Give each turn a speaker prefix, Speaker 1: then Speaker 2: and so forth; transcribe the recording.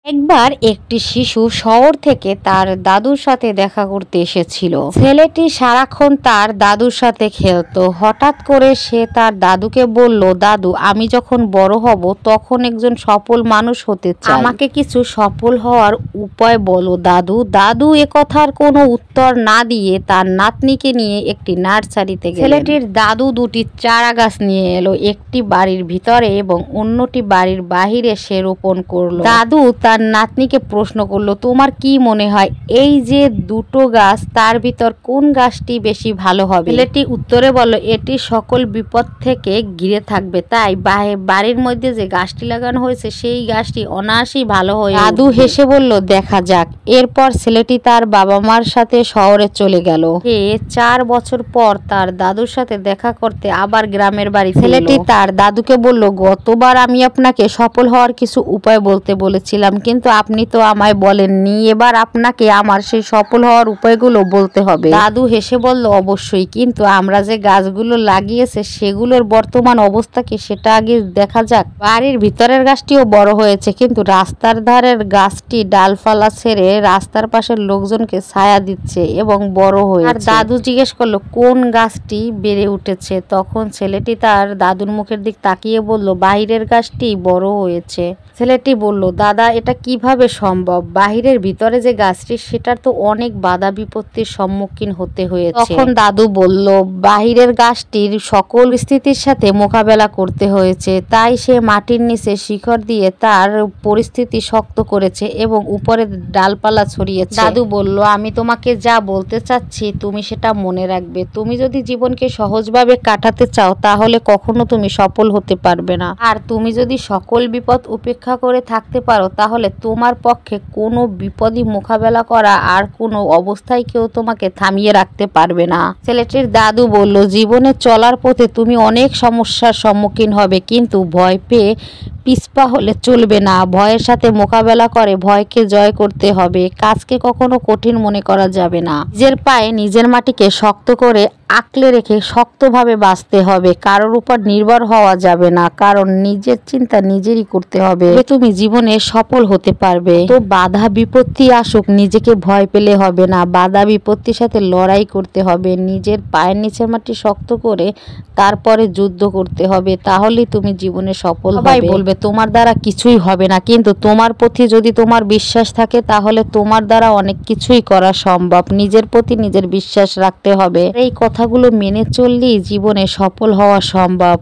Speaker 1: একবার একটি শিশু শহর থেকে তার দাদুর সাথে দেখা করতে এসেছিল। ছেলেটি সারাক্ষণ তার দাদুর সাথে খেলতো। হঠাৎ করে সে তার দাদুকে বলল, দাদু, আমি যখন বড় হব তখন একজন সফল মানুষ হতে চাই, আমাকে কিছু সফল হওয়ার উপায় বলো দাদু। দাদু এ কথার কোনো উত্তর না দিয়ে তার নাতনিকে নিয়ে একটি নার্সারিতে গেলেন। ছেলেটির দাদু দুটি চারা গাছ নিয়ে এলো, একটি বাড়ির ভিতরে এবং অন্যটি বাড়ির বাহিরে সে রোপণ করলো। দাদু তার নাতনিকে প্রশ্ন করলো, তোমার কি মনে হয় এই যে দুটো গাছ, তার ভিতর কোন গাছটি বেশি ভালো হবে? ছেলেটি উত্তরে বলল, এটি সকল বিপদ থেকে ঘিরে থাকবে, তাই বাড়ির মধ্যে যে গাছটি লাগানো হয়েছে সেই গাছটি অনায়াসেই ভালো হয়ে। দাদু হেসে বলল, দেখা যাক। এরপর ছেলেটি তার বাবা মার সাথে শহরে চলে গেল। 4 বছর পর তার দাদুর সাথে দেখা করতে আবার গ্রামের বাড়ি। ছেলেটি তার দাদুকে বলল, গতবার আমি আপনাকে সফল হওয়ার কিছু উপায় বলতে বলেছিলাম, কিন্তু আপনি তো আমায় বলেননি। এবার আপনাকে আমার সেই সফল হওয়ার উপায়গুলো বলতে হবে। দাদু হেসে বলল, অবশ্যই, কিন্তু আমরা যে গাছগুলো লাগিয়েছে সেগুলোর বর্তমান অবস্থা কি সেটা আগে দেখা যাক। বাড়ির ভিতরের গাছটিও বড় হয়েছে, কিন্তু রাস্তার ধারের গাছটি ডালপালা ছেড়ে রাস্তার পাশের লোকজনকে ছায়া দিচ্ছে এবং বড় হয়েছে। আর দাদু জিজ্ঞেস করলো, কোন গাছটি বেড়ে উঠেছে? তখন ছেলেটি তার দাদুর মুখের দিক তাকিয়ে বলল, বাহিরের গাছটি বড় হয়েছে। ছেলেটি বলল, দাদা, এটা কিভাবে সম্ভব? বাহিরের ভিতরে যে গাছটি সেটার তো অনেক বাধা বিপত্তির সম্মুখীন হতে হয়েছে। তখন দাদু বলল, বাহিরের গাছটির সকল পরিস্থিতির সাথে মোকাবেলা করতে হয়েছে, তাই সে মাটির নিচে শিকড় দিয়ে তার পরিস্থিতি শক্ত করেছে এবং উপরে ডালপালা ছড়িয়েছে। দাদু বলল, আমি তোমাকে যা বলতে চাচ্ছি তুমি সেটা মনে রাখবে। তুমি যদি জীবনকে সহজভাবে কাটাতে চাও তাহলে কখনো তুমি সফল হতে পারবে না, আর তুমি যদি সকল বিপদ উপেক্ষা করে থাকতে পারো তাহলে তোমার পক্ষে কোনো বিপদই মোকাবেলা করা আর কোনো অবস্থায় কেউ তোমাকে থামিয়ে রাখতে পারবে না। ছেলেটির দাদু বলল, জীবনে চলার পথে তুমি অনেক সমস্যার সম্মুখীন হবে, কিন্তু ভয় পেয়ে পিছপা হলে চলবে না। ভয়ের সাথে মোকাবেলা করে ভয়কে জয় করতে হবে। কাজকে কখনো কঠিন মনে করা যাবে না। নিজের পায়ে নিজের মাটিকে শক্ত করে আঁকলে রেখে শক্তভাবে বাঁচতে হবে। কারোর উপর নির্ভর হওয়া যাবে না, কারণ নিজের চিন্তা নিজেরই করতে হবে। তুমি জীবনে সফল হতে পারবে। তো বাধা বিপত্তি আসুক, নিজেকে ভয় পেলে হবে না। বাধা বিপত্তির সাথে লড়াই করতে হবে। নিজের পায়ের নিচের মাটি শক্ত করে তারপরে যুদ্ধ করতে হবে, তাহলেই তুমি জীবনে সফল হবে। সবাই বলবে তোমার দ্বারা কিছুই হবে না, কিন্তু তোমার প্রতি যদি তোমার বিশ্বাস থাকে তাহলে তোমার দ্বারা অনেক কিছুই করা সম্ভব। নিজের প্রতি নিজের বিশ্বাস রাখতে হবে। এই কথাগুলো মেনে চললেই জীবনে সফল হওয়া সম্ভব।